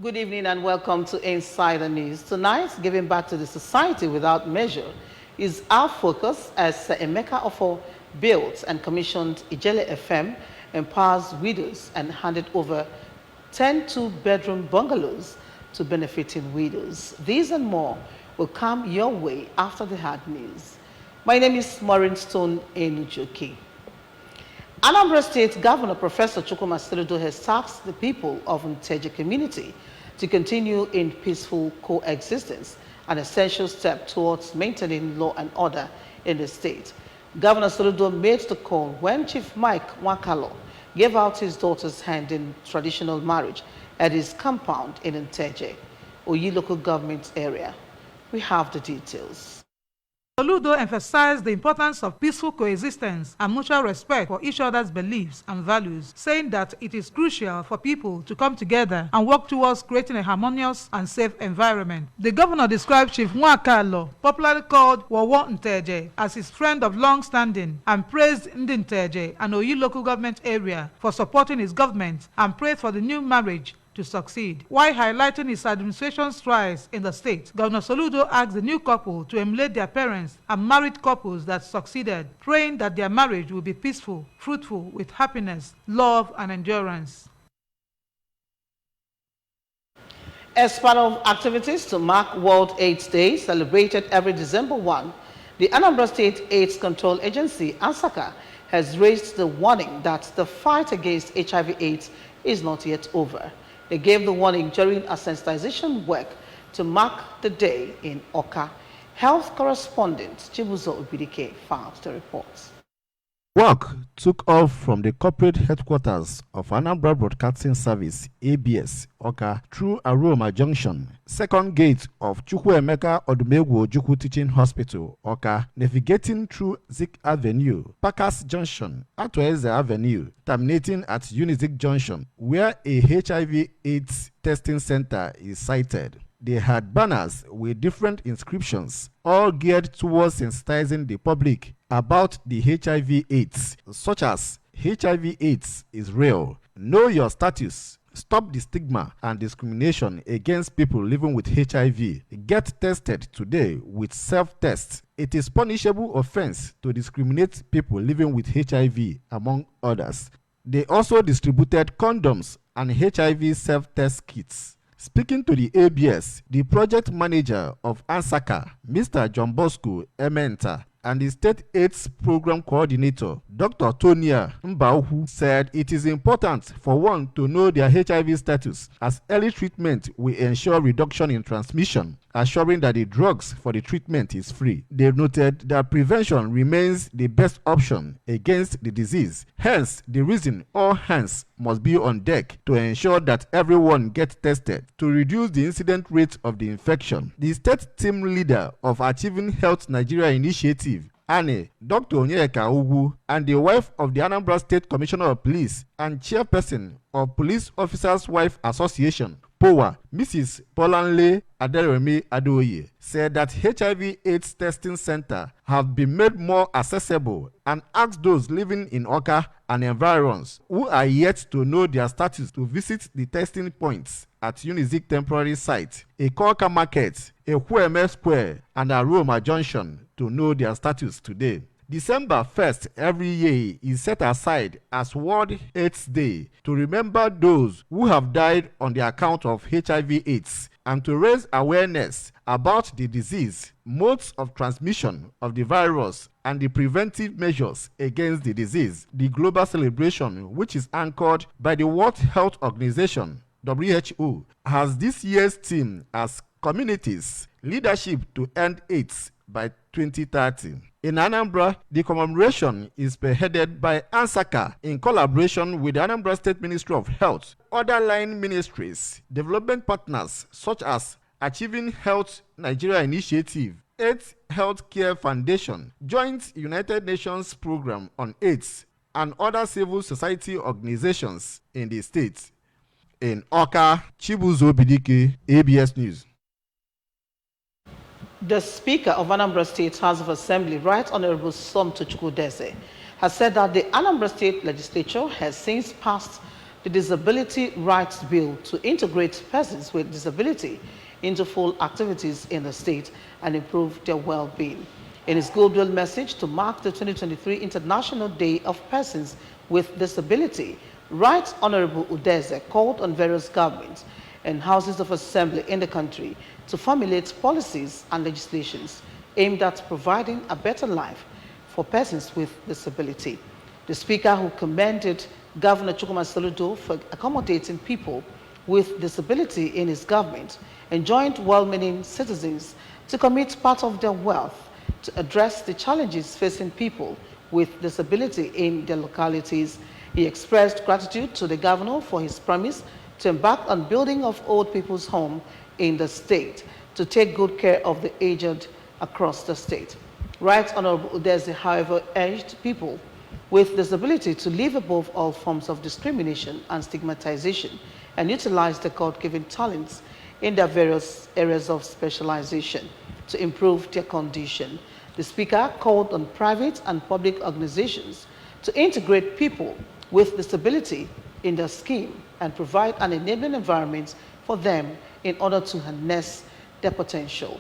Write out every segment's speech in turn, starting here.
Good evening and welcome to Insider News. Tonight, giving back to the society without measure is our focus as Emeka Ofo built and commissioned Ijele FM, empowers widows and handed over 10 two-bedroom bungalows to benefiting widows. These and more will come your way after the hard news. My name is Maureen Stone Enujoki. Anambra State Governor Professor Chukwuma Soludo has tasked the people of Nteje community to continue in peaceful coexistence, an essential step towards maintaining law and order in the state. Governor Soludo made the call when Chief Mike Wakalo gave out his daughter's hand in traditional marriage at his compound in Nteje, Oyi local government area. We have the details. Soludo emphasized the importance of peaceful coexistence and mutual respect for each other's beliefs and values, saying that it is crucial for people to come together and work towards creating a harmonious and safe environment. The governor described Chief Nwakalo, popularly called Wowo Nteje, as his friend of long standing and praised Ndi Nteje and Oyi local government area for supporting his government and prayed for the new marriage to succeed. While highlighting his administration's strides in the state, Governor Soludo asked the new couple to emulate their parents and married couples that succeeded, praying that their marriage will be peaceful, fruitful, with happiness, love, and endurance. As part of activities to mark World AIDS Day, celebrated every December 1, the Anambra State AIDS Control Agency, ANSACA, has raised the warning that the fight against HIV/AIDS is not yet over. They gave the warning during a sensitization work to mark the day in Oka. Health correspondent Chibuzo Obidike filed the report. Work took off from the corporate headquarters of Anambra Broadcasting Service, ABS, Oka, through Aroma Junction, second gate of Chukwuemeka Odumegwu Ojukwu Teaching Hospital, Oka, navigating through Zik Avenue, Packers Junction, Atueze Avenue, terminating at Unizik Junction, where a HIV/AIDS testing center is sited. They had banners with different inscriptions, all geared towards sensitizing the public about the HIV/AIDS, such as HIV/AIDS is real, know your status, stop the stigma and discrimination against people living with HIV, get tested today with self-test. It is punishable offense to discriminate people living with HIV, among others. They also distributed condoms and HIV self-test kits. Speaking to the ABS, the project manager of ANSACA, Mr. John Bosco Ementa, and the State AIDS Program Coordinator, Dr. Tonia Mbauhu, said it is important for one to know their HIV status, as early treatment will ensure reduction in transmission, assuring that the drugs for the treatment is free. They noted that prevention remains the best option against the disease. Hence, the reason all hands must be on deck to ensure that everyone gets tested to reduce the incident rate of the infection. The state team leader of Achieving Health Nigeria Initiative, Anne, Dr. Onyeka Ugwu, and the wife of the Anambra State Commissioner of Police and chairperson of Police Officers' Wife Association, POWA, Mrs. Polanle Aderemi Adoye, said that HIV/AIDS testing center have been made more accessible and asked those living in Oka and environs who are yet to know their status to visit the testing points at Unizik Temporary Site, Ikoka Market, Ekwueme Square, and Aroma Junction to know their status today. December 1st every year is set aside as World AIDS Day to remember those who have died on the account of HIV/AIDS and to raise awareness about the disease, modes of transmission of the virus, and the preventive measures against the disease. The global celebration, which is anchored by the World Health Organization, WHO, has this year's theme as Communities, Leadership to End AIDS by 2030. In Anambra, the commemoration is spearheaded by ANSACA in collaboration with the Anambra State Ministry of Health, other line ministries, development partners such as Achieving Health Nigeria Initiative, AIDS Healthcare Foundation, Joint United Nations Program on AIDS, and other civil society organizations in the state. In Oka, Chibuzo Obidike, ABS News. The Speaker of Anambra State House of Assembly, Right Honorable Somto Chukwudeze, has said that the Anambra State Legislature has since passed the Disability Rights Bill to integrate persons with disability into full activities in the state and improve their well-being. In his goodwill message to mark the 2023 International Day of Persons with Disability, Right Honorable Udeze called on various governments and houses of assembly in the country to formulate policies and legislations aimed at providing a better life for persons with disability. The Speaker, who commended Governor Chukwuma Soludo for accommodating people with disability in his government, enjoined well-meaning citizens to commit part of their wealth to address the challenges facing people with disability in their localities. He expressed gratitude to the governor for his promise to embark on building of old people's home in the state to take good care of the aged across the state. Right Honorable Udeze, however, urged people with disability to live above all forms of discrimination and stigmatization and utilize their God-given talents in their various areas of specialization to improve their condition. The Speaker called on private and public organizations to integrate people with disability in their scheme and provide an enabling environment for them in order to harness their potential.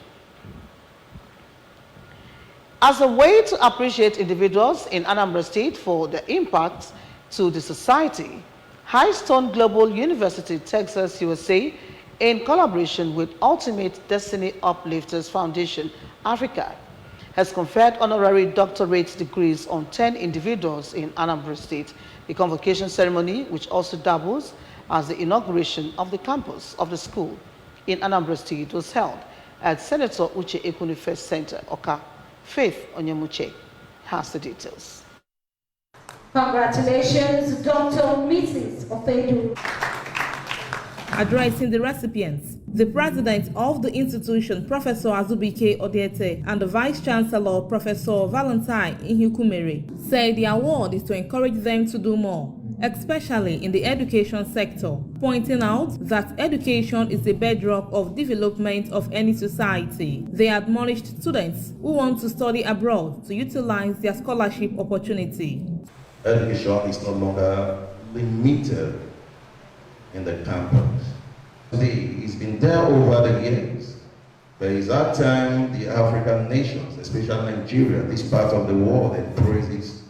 As a way to appreciate individuals in Anambra State for their impact to the society, Highstone Global University, Texas, USA, in collaboration with Ultimate Destiny Uplifters Foundation, Africa, has conferred honorary doctorate degrees on 10 individuals in Anambra State. The convocation ceremony, which also doubles as the inauguration of the campus of the school in Anambra State, was held at Senator Uche Ekwunife Center, Oka. Faith Onyemuche has the details. Congratulations, Dr. Mrs. Ofedu. Addressing the recipients, the president of the institution, Professor Azubike Odiete, and the vice chancellor, Professor Valentine Ihukumere, said the award is to encourage them to do more, especially in the education sector, pointing out that education is the bedrock of development of any society. They admonished students who want to study abroad to utilize their scholarship opportunity. Education is no longer limited in the campus. It's been there over the years, but it's that time the African nations, especially Nigeria, this part of the world, embraces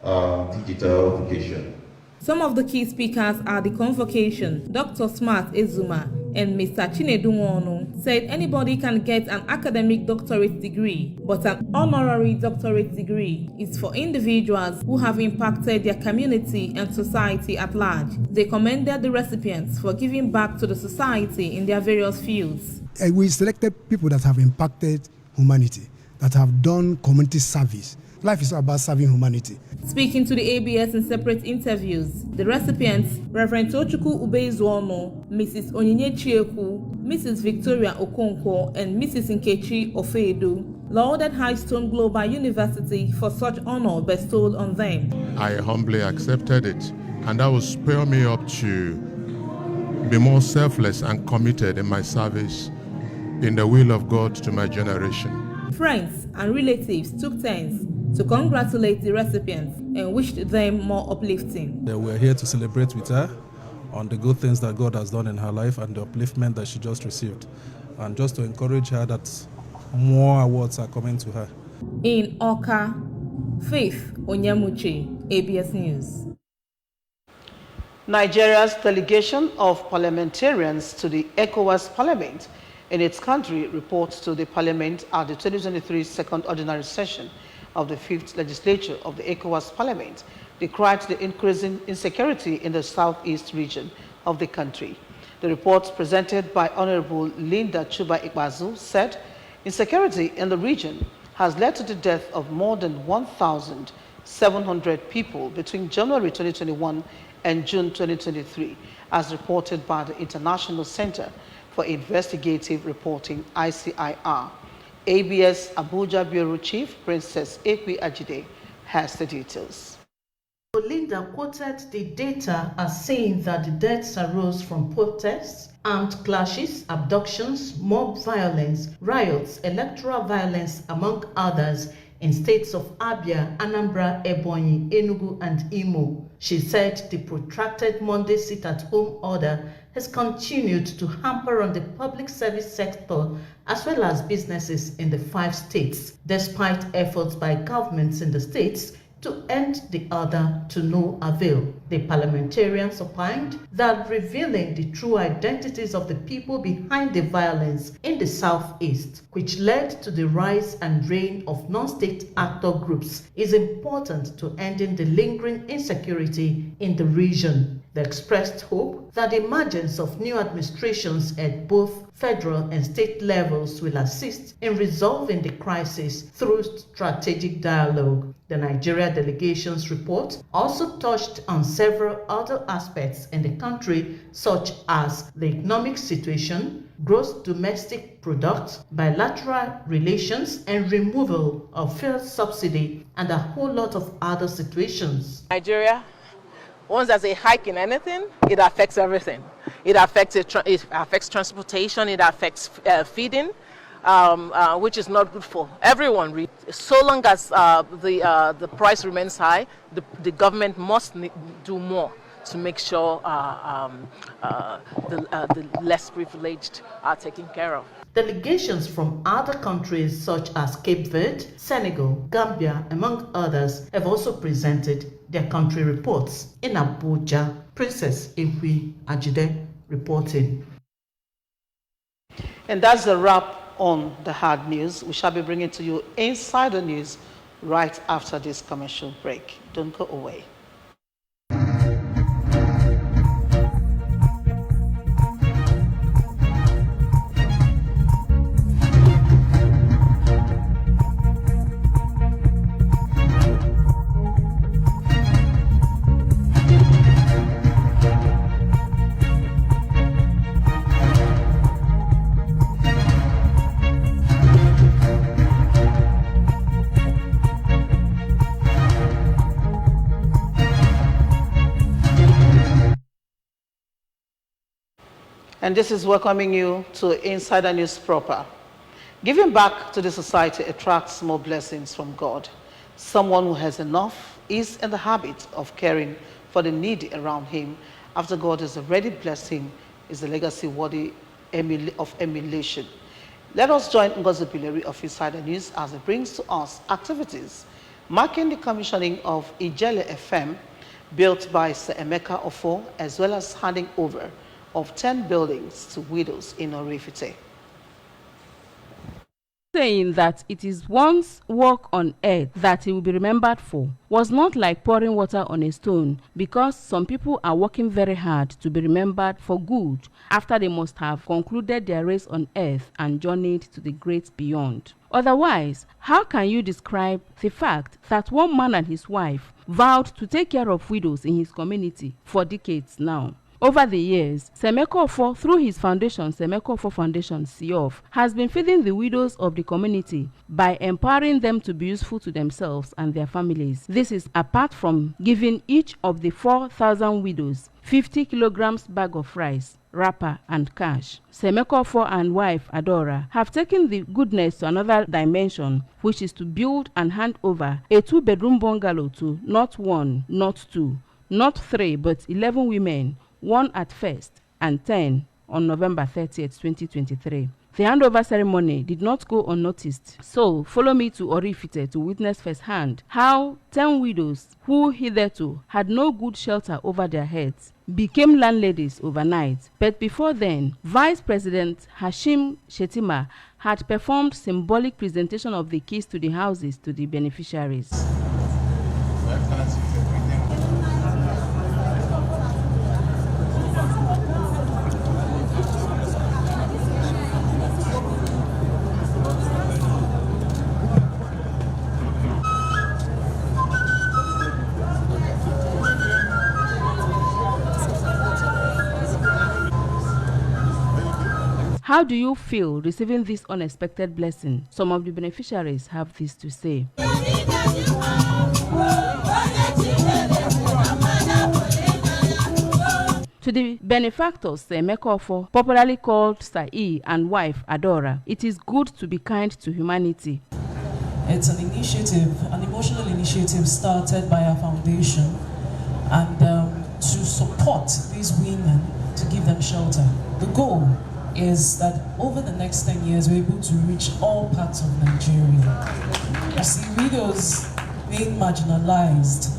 digital education. Some of the key speakers at the convocation, Dr. Smart Ezuma and Mr. Chinedu Nwonu, said anybody can get an academic doctorate degree, but an honorary doctorate degree is for individuals who have impacted their community and society at large. They commended the recipients for giving back to the society in their various fields. We selected people that have impacted humanity, that have done community service. Life is about serving humanity. Speaking to the ABS in separate interviews, the recipients, Reverend Tochukwu Ubezuono, Mrs. Onyinye Chieku, Mrs. Victoria Okonkwo, and Mrs. Nkechi Ofedu, lauded Highstone Global University for such honor bestowed on them. I humbly accepted it, and that will spur me up to be more selfless and committed in my service in the will of God to my generation. Friends and relatives took turns to congratulate the recipients and wished them more uplifting. We're here to celebrate with her on the good things that God has done in her life and the upliftment that she just received, and just to encourage her that more awards are coming to her. In Oka, Faith Onyemuche, ABS News. Nigeria's delegation of parliamentarians to the ECOWAS Parliament in its country reports to the Parliament at the 2023 Second Ordinary Session of the 5th Legislature of the ECOWAS Parliament decried the increasing insecurity in the southeast region of the country. The report presented by Honorable Linda Chuba Ikbazu said insecurity in the region has led to the death of more than 1,700 people between January 2021 and June 2023, as reported by the International Center for Investigative Reporting, ICIR. ABS Abuja Bureau Chief Princess Ekwi Ajide has the details. Linda quoted the data as saying that the deaths arose from protests, armed clashes, abductions, mob violence, riots, electoral violence, among others, in states of Abia, Anambra, Ebonyi, Enugu, and Imo. She said the protracted Monday sit-at-home order has continued to hamper on the public service sector as well as businesses in the 5 states, despite efforts by governments in the states to end the order to no avail. The parliamentarians opined that revealing the true identities of the people behind the violence in the southeast, which led to the rise and reign of non-state actor groups, is important to ending the lingering insecurity in the region. They expressed hope that the emergence of new administrations at both federal and state levels will assist in resolving the crisis through strategic dialogue. The Nigeria delegation's report also touched on several other aspects in the country, such as the economic situation, gross domestic product, bilateral relations, and removal of fuel subsidy, and a whole lot of other situations. Nigeria, once there's a hike in anything, it affects everything. It affects transportation, it affects feeding, which is not good for everyone. So long as the price remains high, the government must do more to make sure the less privileged are taken care of. Delegations from other countries such as Cape Verde, Senegal, Gambia, among others, have also presented their country reports. In Abuja, Princess Iwi Ajide reporting. And that's the wrap on the hard news. We shall be bringing to you Insider News right after this commercial break. Don't go away. And this is welcoming you to Insider News proper. Giving back to the society attracts more blessings from God. Someone who has enough is in the habit of caring for the needy around him. After God has already blessed him, is a legacy worthy of emulation. Let us join Ngozi Bileri of Insider News as it brings to us activities marking the commissioning of Ijele FM, built by Sir Emeka Ofo, as well as handing over of 10 buildings to widows in Orifite. Saying that it is one's work on earth that he will be remembered for was not like pouring water on a stone, because some people are working very hard to be remembered for good after they must have concluded their race on earth and journeyed to the great beyond. Otherwise, how can you describe the fact that one man and his wife vowed to take care of widows in his community for decades now? Over the years, Sir Emeka Ofo, through his foundation, Sir Emeka Ofo Foundation, SEOF, has been feeding the widows of the community by empowering them to be useful to themselves and their families. This is apart from giving each of the 4,000 widows 50 kilograms bag of rice, wrapper, and cash. Sir Emeka Ofo and wife Adora have taken the goodness to another dimension, which is to build and hand over a 2-bedroom bungalow to not 1, not 2, not 3, but 11 women, 1 at first and 10 on November 30th, 2023. The handover ceremony did not go unnoticed. So, follow me to Orifite to witness firsthand how 10 widows who hitherto had no good shelter over their heads became landladies overnight. But before then, Vice President Hashim Shettima had performed symbolic presentation of the keys to the houses to the beneficiaries. How do you feel receiving this unexpected blessing? Some of the beneficiaries have this to say. To the benefactors, Sir Emeka Ofo, popularly called Sir E, and wife Adora, it is good to be kind to humanity. It's an initiative, an emotional initiative started by our foundation, and to support these women, to give them shelter. The goal is that over the next 10 years, we're able to reach all parts of Nigeria. You see, widows being marginalized,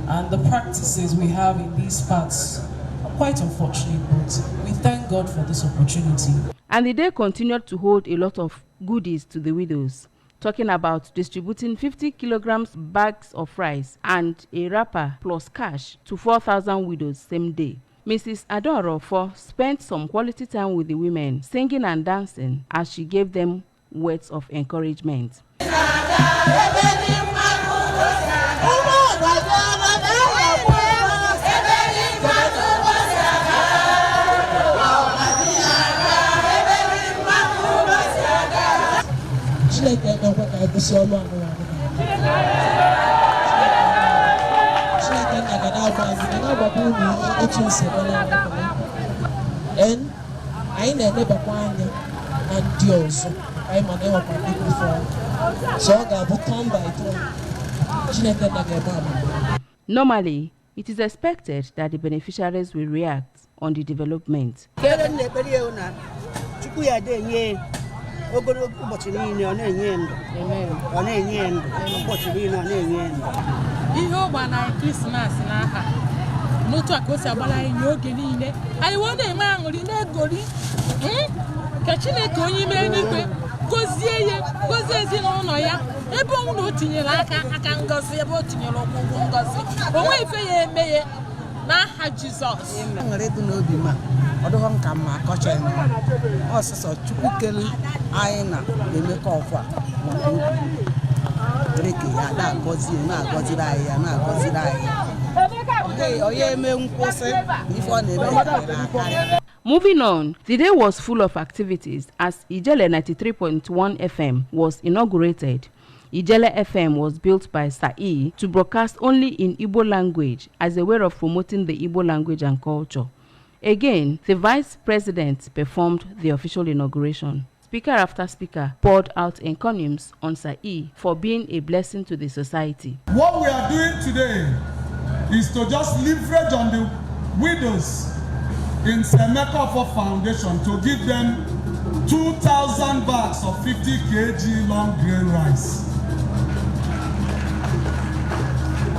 and the practices we have in these parts are quite unfortunate, but we thank God for this opportunity. And the day continued to hold a lot of goodies to the widows, talking about distributing 50 kilograms bags of rice and a wrapper plus cash to 4,000 widows same day. Mrs. Adorofo spent some quality time with the women, singing and dancing as she gave them words of encouragement. And I never kwanya and Dios. I'm an ever before. So I will come by to. Normally, it is expected that the beneficiaries will react on the development. N'otu akosi agbara anyị oge niile anyị wone eme aṅụrị na-egori ka Chineke onye ime n'ikwe gozie ezinụlọ ya ebe ọnwụ na o tinyere aka ngozi ebe o tinyere ọgwụgwụ ngozi onwe ife ya eme ya n'aha Jizọs. Aṅụrị dị n'obi ma ọ dịghọ m ka mma akọcha ya ọsịsọ Chukwu kele anyị na-emekọ ọkwa Dreke ya na-agọziri anyị ya na-agọziri anyị. Moving on, the day was full of activities as Ijele 93.1 FM was inaugurated. Ijele FM was built by SAI to broadcast only in Igbo language as a way of promoting the Igbo language and culture. Again, the Vice President performed the official inauguration. Speaker after speaker poured out encomiums on SAI for being a blessing to the society. What we are doing today is to just leverage on the widows in Semeka Foundation to give them 2,000 bags of 50 kg long grain rice.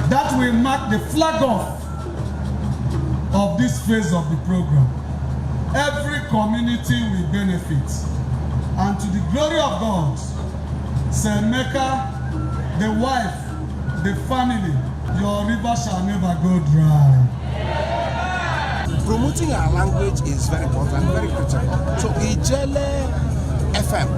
That will mark the flag off of this phase of the program. Every community will benefit. And to the glory of God, Semeka, the wife, the family, your river shall never go dry. Promoting our language is very important, very critical. So Ijele FM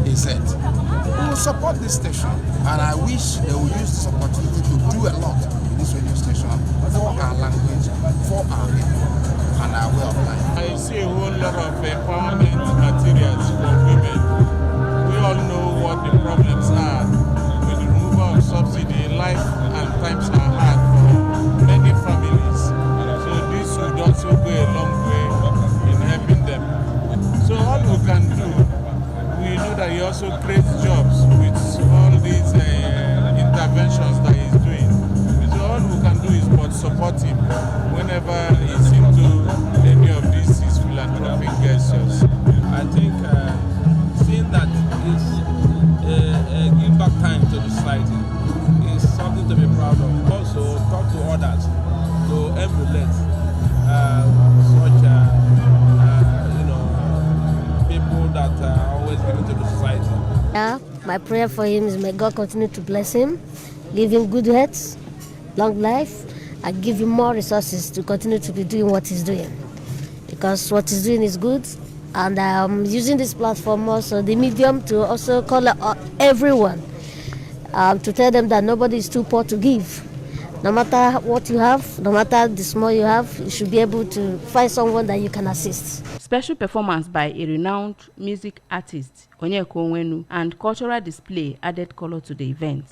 is it. We will support this station, and I wish they will use this opportunity to do a lot in this radio station for our language, for our people, and our way of life. I see a whole lot of empowerment materials for women. We all know what the problems are with the removal of subsidy. Life and times are hard for many families. So this would also go a long way in helping them. So all we can do, we know that he also creates jobs with all these interventions that he's doing. So all we can do is but support him whenever he's into any of these his philanthropic gestures. I think seeing that it's give back time to the society is something to be proud of. Also talk to others to emulate such people that are always giving to the society. Yeah, my prayer for him is may God continue to bless him, give him good health, long life, and give him more resources to continue to be doing what he's doing. Because what he's doing is good, and I'm using this platform also, the medium, to also call everyone to tell them that nobody is too poor to give. No matter what you have, no matter the small you have, you should be able to find someone that you can assist. Special performance by a renowned music artist, Onyeko Onwenu, and cultural display added color to the event.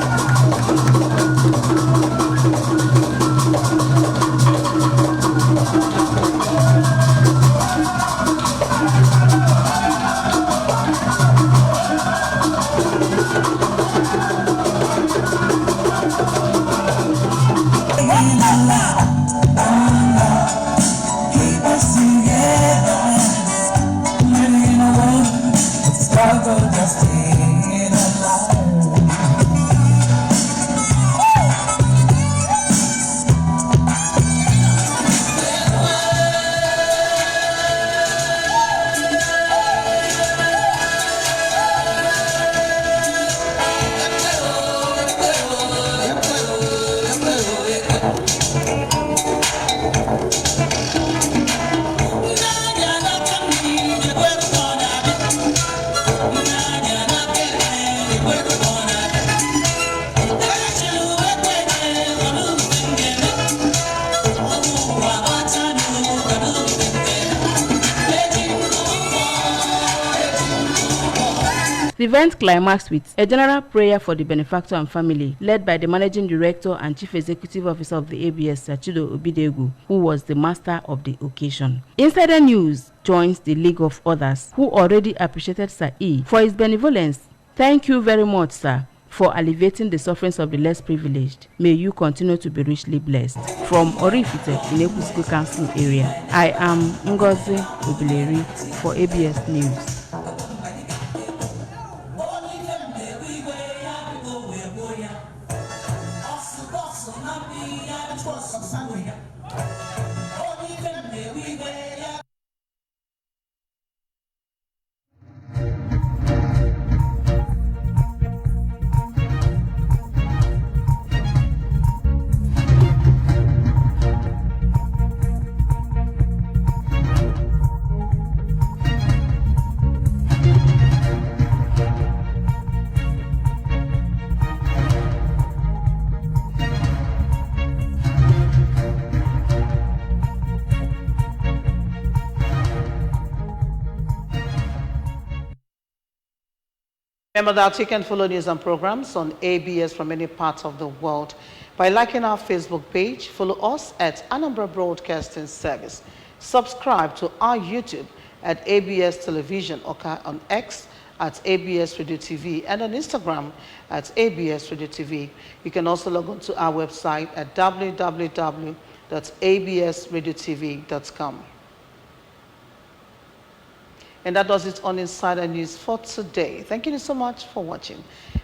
event climaxed with a general prayer for the benefactor and family, led by the Managing Director and Chief Executive Officer of the ABS, Sachido Obidegu, who was the master of the occasion. Insider News joins the league of others who already appreciated Sir E for his benevolence. Thank you very much, sir, for alleviating the sufferings of the less privileged. May you continue to be richly blessed. From Orifite in Ekusiko Council area, I am Ngozi Obileri for ABS News. Remember that you can follow news and programs on ABS from any part of the world by liking our Facebook page. Follow us at Anambra Broadcasting Service. Subscribe to our YouTube at ABS Television, or on X at ABS Radio TV, and on Instagram at ABS Radio TV. You can also log on to our website at www.absradiotv.com. And that does it on Insider News for today. Thank you so much for watching.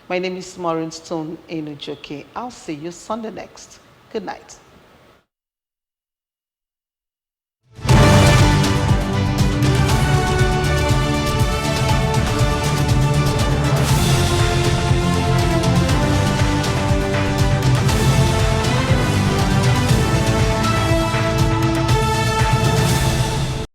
My name is Maureen Stone Enujoke. I'll see you Sunday next. Good night.